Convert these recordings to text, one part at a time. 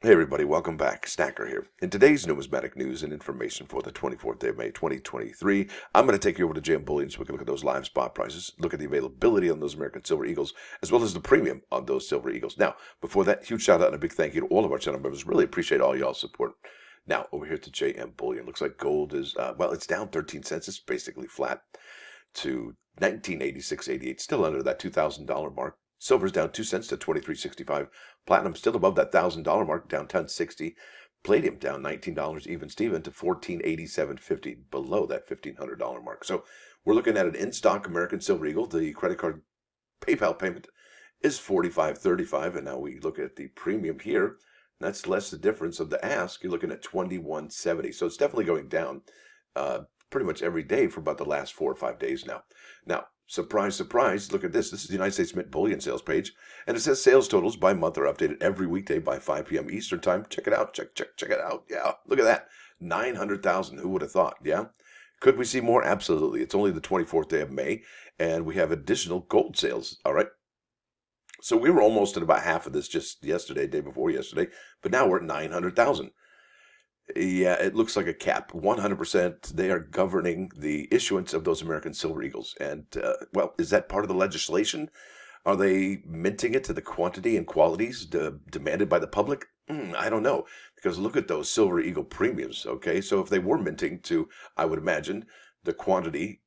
Hey everybody, welcome back. Stacker here. In today's numismatic news and information for the 24th day of May 2023, I'm going to take you over to JM Bullion so we can look at those live spot prices, look at the availability on those American Silver Eagles, as well as the premium on those Silver Eagles. Now, before that, huge shout out and a big thank you to all of our channel members. Really appreciate all y'all's support. Now, over here to JM Bullion. Looks like gold is, it's down 13 cents. It's basically flat to 1986.88, still under that $2,000 mark. Silver's down 2 cents to 23.65. Platinum still above that $1,000 mark, down 10.60. Palladium down $19 even Steven to 1487.50, below that $1,500 mark. So we're looking at an in-stock American Silver Eagle. The credit card PayPal payment is 45.35, and now we look at the premium here. That's less the difference of the ask. You're looking at 21.70. So it's definitely going down pretty much every day for about the last 4 or 5 days now. Now, surprise, surprise, look at this. This is the United States Mint Bullion sales page, and it says sales totals by month are updated every weekday by 5 p.m. Eastern Time. Check it out. Check it out. Yeah, look at that. 900,000. Who would have thought? Yeah. Could we see more? Absolutely. It's only the 24th day of May, and we have additional gold sales. All right. So we were almost at about half of this just yesterday, day before yesterday, but now we're at 900,000. Yeah, it looks like a cap. 100%. They are governing the issuance of those American Silver Eagles. And, is that part of the legislation? Are they minting it to the quantity and qualities demanded by the public? I don't know. Because look at those Silver Eagle premiums, okay? So if they were minting to, I would imagine, the quantity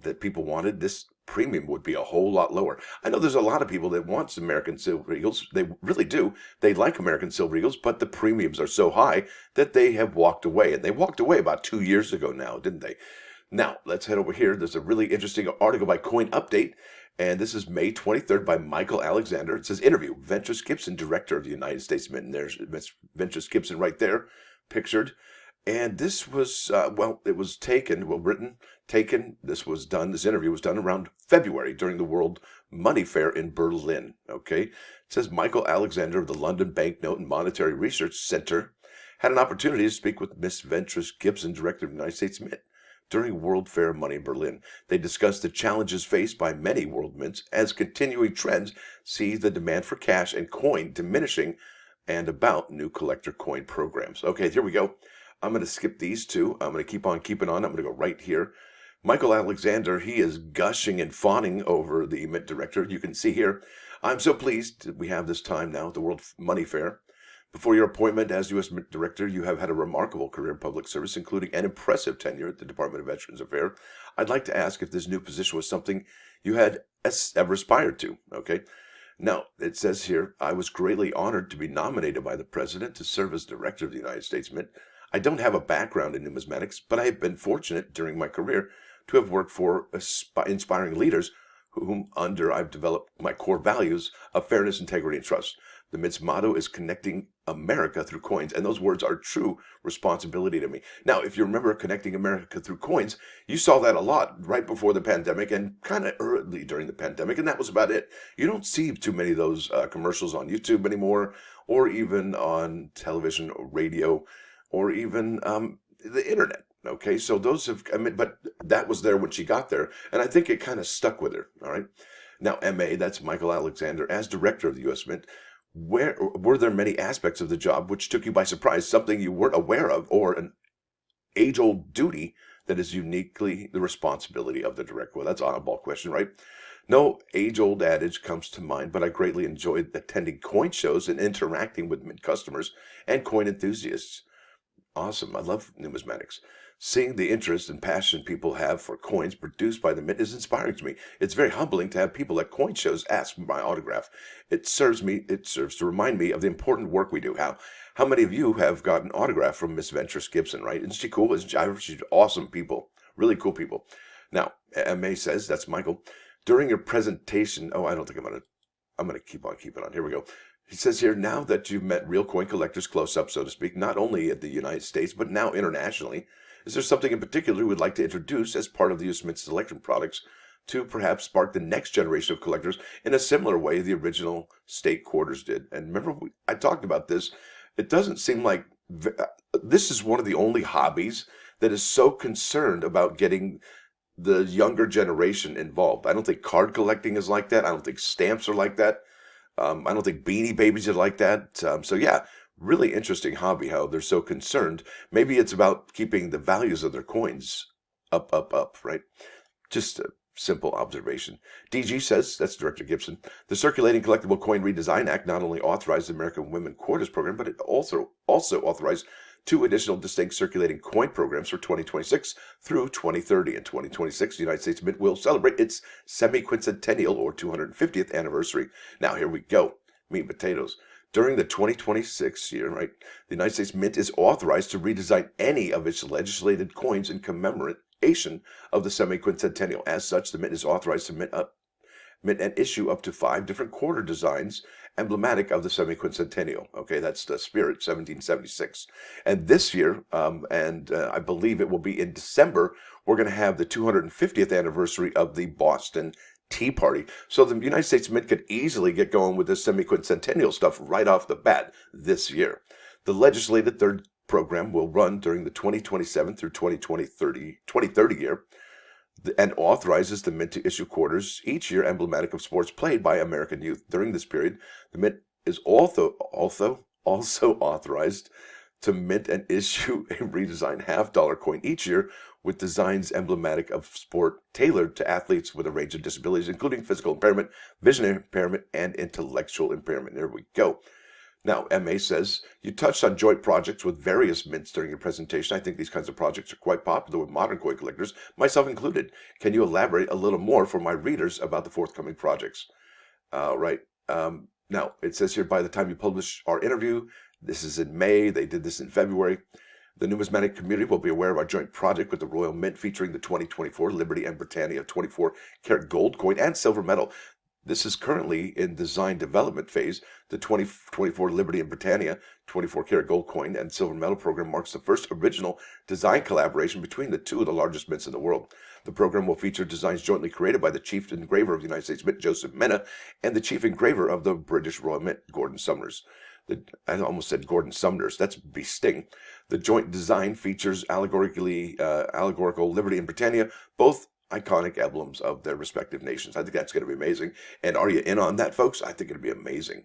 that people wanted, this premium would be a whole lot lower. I know there's a lot of people that want American Silver Eagles. They really do. They like American Silver Eagles, but the premiums are so high that they have walked away. And they walked away about 2 years ago now, didn't they? Now, let's head over here. There's a really interesting article by Coin Update, and this is May 23rd by Michael Alexander. It says, interview, Ventris Gibson, director of the United States Mint. And there's Ventris Gibson right there, pictured. And this was, it was taken. This interview was done around February during the World Money Fair in Berlin. Okay. It says Michael Alexander of the London Banknote and Monetary Research Center had an opportunity to speak with Miss Ventris Gibson, director of the United States Mint, during World Fair Money in Berlin. They discussed the challenges faced by many world mints as continuing trends see the demand for cash and coin diminishing and about new collector coin programs. Okay, here we go. I'm going to skip these two. I'm going to keep on keeping on. I'm going to go right here. Michael Alexander, he is gushing and fawning over the Mint director. You can see here, I'm so pleased that we have this time now at the World Money Fair. Before your appointment as U.S. Mint Director, you have had a remarkable career in public service, including an impressive tenure at the Department of Veterans Affairs. I'd like to ask if this new position was something you had ever aspired to, okay? Now, it says here, I was greatly honored to be nominated by the President to serve as Director of the United States Mint. I don't have a background in numismatics, but I have been fortunate during my career to have worked for inspiring leaders whom under I've developed my core values of fairness, integrity, and trust. The Mint's motto is connecting America through coins, and those words are true responsibility to me. Now, if you remember connecting America through coins, you saw that a lot right before the pandemic and kind of early during the pandemic, and that was about it. You don't see too many of those commercials on YouTube anymore, or even on television or radio, or even the internet. Okay, so those have, but that was there when she got there, and I think it kind of stuck with her. All right. Now, MA, that's Michael Alexander, as director of the U.S. Mint. Were there many aspects of the job which took you by surprise, something you weren't aware of, or an age-old duty that is uniquely the responsibility of the director? Well, that's an oddball question, right? No age-old adage comes to mind, but I greatly enjoyed attending coin shows and interacting with Mint customers and coin enthusiasts. Awesome. I love numismatics. Seeing the interest and passion people have for coins produced by the Mint is inspiring to me. It's very humbling to have people at coin shows ask for my autograph. It serves to remind me of the important work we do. How many of you have gotten an autograph from Miss Ventris Gibson, right? Isn't she cool? She's awesome people. Really cool people. Now, MA says, that's Michael, during your presentation, I don't think I'm gonna keep on keeping on. Here we go. He says here, now that you've met real coin collectors close up, so to speak, not only at the United States, but now internationally, is there something in particular you would like to introduce as part of the U.S. Mint selection products to perhaps spark the next generation of collectors in a similar way the original state quarters did? And remember, I talked about this. It doesn't seem like this is one of the only hobbies that is so concerned about getting the younger generation involved. I don't think card collecting is like that. I don't think stamps are like that. I don't think Beanie Babies are like that. So yeah, really interesting hobby how they're so concerned. Maybe it's about keeping the values of their coins up, up, up, right? Just a simple observation. DG says, that's Director Gibson, the Circulating Collectible Coin Redesign Act not only authorized the American Women Quarters Program, but it also authorized two additional distinct circulating coin programs for 2026 through 2030. In 2026, the United States Mint will celebrate its semi-quincentennial or 250th anniversary. Now, here we go. Meat and potatoes. During the 2026 year, right, the United States Mint is authorized to redesign any of its legislated coins in commemoration of the semi-quincentennial. As such, the Mint is authorized to mint and issue up to 5 different quarter designs emblematic of the semi-quincentennial. Okay, that's the spirit, 1776. And this year, I believe it will be in December, we're going to have the 250th anniversary of the Boston Tea Party. So the United States Mint could easily get going with this semi-quincentennial stuff right off the bat this year. The legislated third program will run during the 2027 through 2030 year, and authorizes the Mint to issue quarters each year emblematic of sports played by American youth. During this period, the Mint is also authorized to mint and issue a redesigned half-dollar coin each year with designs emblematic of sport tailored to athletes with a range of disabilities, including physical impairment, vision impairment, and intellectual impairment. There we go. Now, MA says, you touched on joint projects with various mints during your presentation. I think these kinds of projects are quite popular with modern coin collectors, myself included. Can you elaborate a little more for my readers about the forthcoming projects? Right. Now, it says here, by the time you publish our interview, this is in May, they did this in February, the numismatic community will be aware of our joint project with the Royal Mint featuring the 2024 Liberty and Britannia 24-karat gold coin and silver medal. This is currently in design development phase. The 2024 Liberty and Britannia 24-karat gold coin and silver medal program marks the first original design collaboration between the two of the largest mints in the world. The program will feature designs jointly created by the chief engraver of the United States Mint, Joseph Mena, and the chief engraver of the British Royal Mint, Gordon Sumners. I almost said Gordon Sumners. That's be sting. The joint design features allegorical Liberty and Britannia, both iconic emblems of their respective nations. I think that's going to be amazing. And are you in on that, folks? I think it'll be amazing.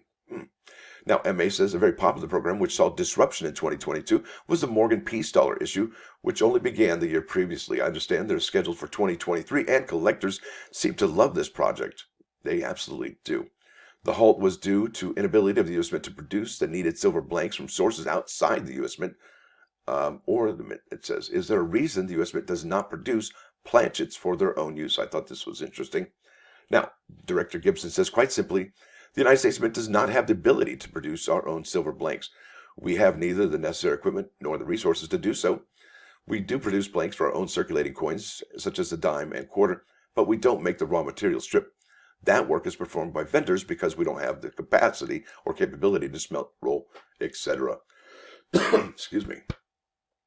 Now, MA says a very popular program which saw disruption in 2022 was the Morgan Peace Dollar issue, which only began the year previously. I understand they're scheduled for 2023, and collectors seem to love this project. They absolutely do. The halt was due to inability of the U.S. Mint to produce the needed silver blanks from sources outside the U.S. Mint, or the Mint, it says. Is there a reason the U.S. Mint does not produce planchets for their own use? I thought this was interesting. Now, Director Gibson says, quite simply, the United States Mint does not have the ability to produce our own silver blanks. We have neither the necessary equipment nor the resources to do so. We do produce blanks for our own circulating coins, such as the dime and quarter, but we don't make the raw material strip. That work is performed by vendors because we don't have the capacity or capability to smelt, roll, etc. Excuse me.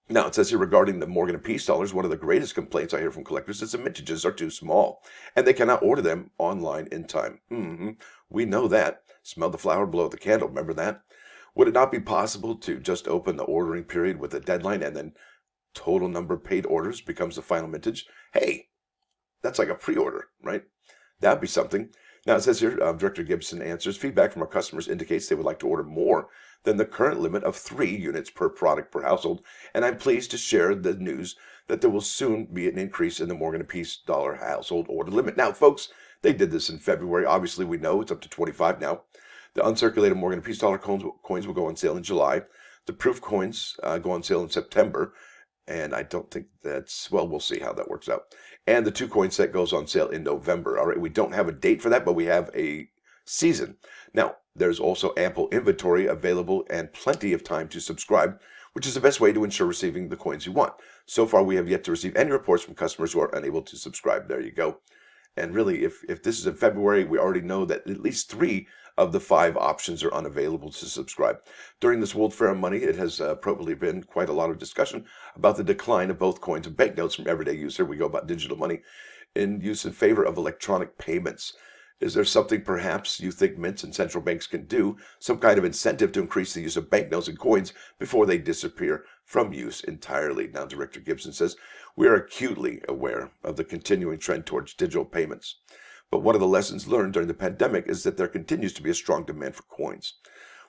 Now, it says here regarding the Morgan and Peace dollars, one of the greatest complaints I hear from collectors is the mintages are too small, and they cannot order them online in time. We know that. Smell the flower, blow the candle. Remember that? Would it not be possible to just open the ordering period with a deadline and then total number of paid orders becomes the final mintage? Hey, that's like a pre-order, right? That'd be something. Now, it says here, Director Gibson answers, feedback from our customers indicates they would like to order more than the current limit of 3 units per product per household, and I'm pleased to share the news that there will soon be an increase in the Morgan and Peace dollar household order limit. Now, folks, they did this in February. Obviously, we know it's up to 25 now. The uncirculated Morgan and Peace dollar coins will go on sale in July. The proof coins go on sale in September. And I don't think that's, well, we'll see how that works out. And the 2 coin set goes on sale in November. All right, we don't have a date for that, but we have a season. Now, there's also ample inventory available and plenty of time to subscribe, which is the best way to ensure receiving the coins you want. So far, we have yet to receive any reports from customers who are unable to subscribe. There you go. And really, if this is in February, we already know that at least 3 of the 5 options are unavailable to subscribe. During this World Fair on Money, it has probably been quite a lot of discussion about the decline of both coins and banknotes from everyday use. Here we go about digital money in use in favor of electronic payments. Is there something perhaps you think mints and central banks can do, some kind of incentive to increase the use of banknotes and coins before they disappear from use entirely? Now, Director Gibson says, we are acutely aware of the continuing trend towards digital payments. But one of the lessons learned during the pandemic is that there continues to be a strong demand for coins.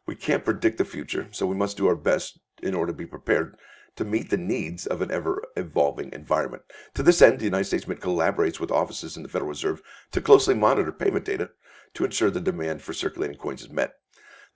We can't predict the future, so we must do our best in order to be prepared to meet the needs of an ever-evolving environment. To this end, the United States Mint collaborates with offices in the Federal Reserve to closely monitor payment data to ensure the demand for circulating coins is met.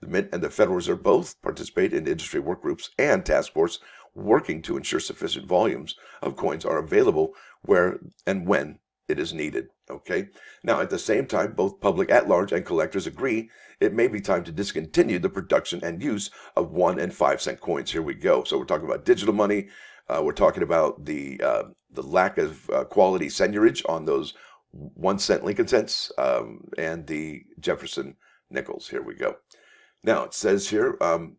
The Mint and the Federal Reserve both participate in industry work groups and task force working to ensure sufficient volumes of coins are available where and when it is needed. Okay. Now, at the same time, both public at large and collectors agree it may be time to discontinue the production and use of 1 and 5 cent coins. Here we go. So we're talking about digital money. We're talking about the lack of quality seigniorage on those 1 cent Lincoln cents and the Jefferson nickels. Here we go. Now it says here. I'll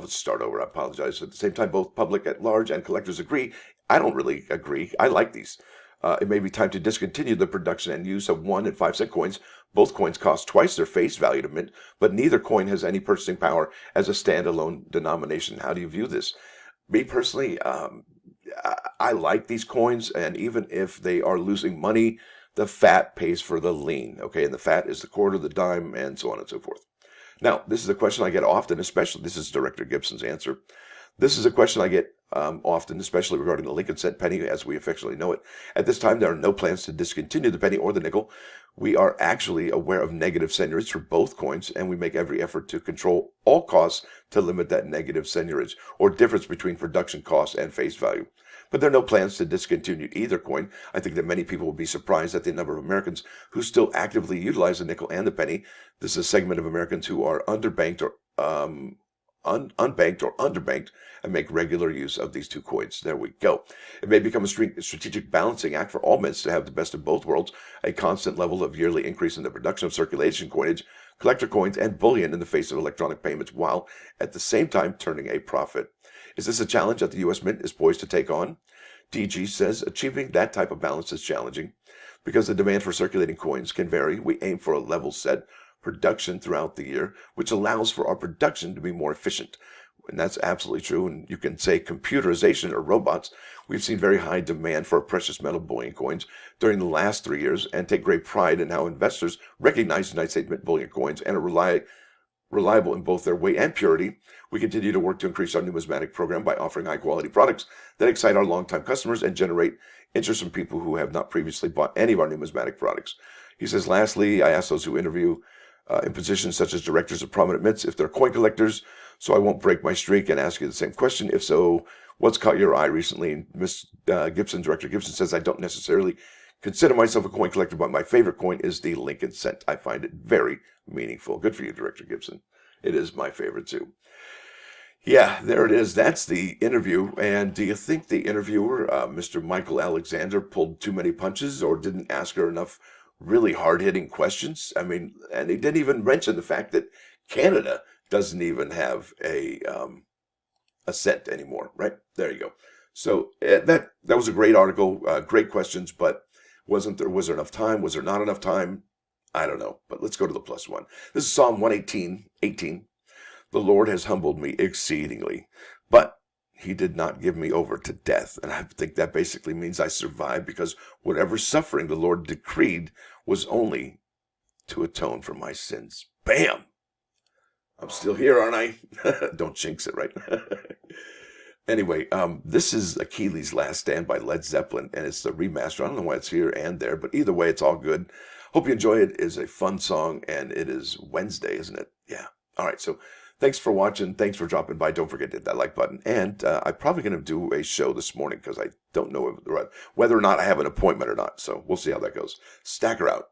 start over. I apologize. At the same time, both public at large and collectors agree. I don't really agree. I like these. It may be time to discontinue the production and use of 1 and 5 cent coins. Both coins cost twice their face value to mint, but neither coin has any purchasing power as a standalone denomination. How do you view this? Me personally, I like these coins, and even if they are losing money, the fat pays for the lean. Okay, and the fat is the quarter, the dime, and so on and so forth. Now, this is a question I get often, especially, this is Director Gibson's answer. This is a question I get often, especially regarding the Lincoln cent penny as we affectionately know it. At this time, there are no plans to discontinue the penny or the nickel. We are actually aware of negative seigniorage for both coins, and we make every effort to control all costs to limit that negative seigniorage or difference between production costs and face value. But there are no plans to discontinue either coin. I think that many people will be surprised at the number of Americans who still actively utilize the nickel and the penny. This is a segment of Americans who are underbanked or unbanked or underbanked and make regular use of these two coins. There we go. It may become a strategic balancing act for all mints to have the best of both worlds, a constant level of yearly increase in the production of circulation coinage, collector coins, and bullion in the face of electronic payments, while at the same time turning a profit. Is this a challenge that the U.S. Mint is poised to take on? DG says achieving that type of balance is challenging because the demand for circulating coins can vary. We aim for a level set production throughout the year, which allows for our production to be more efficient. And that's absolutely true. And you can say computerization or robots. We've seen very high demand for precious metal bullion coins during the last 3 years and take great pride in how investors recognize United States Mint bullion coins and are reliable in both their weight and purity. We continue to work to increase our numismatic program by offering high-quality products that excite our longtime customers and generate interest from people who have not previously bought any of our numismatic products. He says, lastly, I ask those who interview in positions such as directors of prominent mints if they're coin collectors, so I won't break my streak and ask you the same question. If so, what's caught your eye recently? And Director Gibson says, I don't necessarily consider myself a coin collector, but my favorite coin is the Lincoln cent. I find it very meaningful. Good for you, Director Gibson. It is my favorite too. Yeah, there it is. That's the interview. And do you think the interviewer, Mr. Michael Alexander, pulled too many punches or didn't ask her enough really hard-hitting questions? I mean, and he didn't even mention the fact that Canada doesn't even have a cent anymore, right? There you go. So that was a great article, great questions, but was there enough time? Was there not enough time? I don't know, but let's go to the plus one. This is Psalm 118:18. The Lord has humbled me exceedingly, but he did not give me over to death. And I think that basically means I survived because whatever suffering the Lord decreed was only to atone for my sins. Bam! I'm still here, aren't I? Don't jinx it, right? Anyway, this is Achilles' Last Stand by Led Zeppelin, and it's the remaster. I don't know why it's here and there, but either way, it's all good. Hope you enjoy it. It's a fun song, and it is Wednesday, isn't it? Yeah. All right, so thanks for watching. Thanks for dropping by. Don't forget to hit that like button. And I'm probably going to do a show this morning because I don't know whether or not I have an appointment or not. So we'll see how that goes. Stacker out.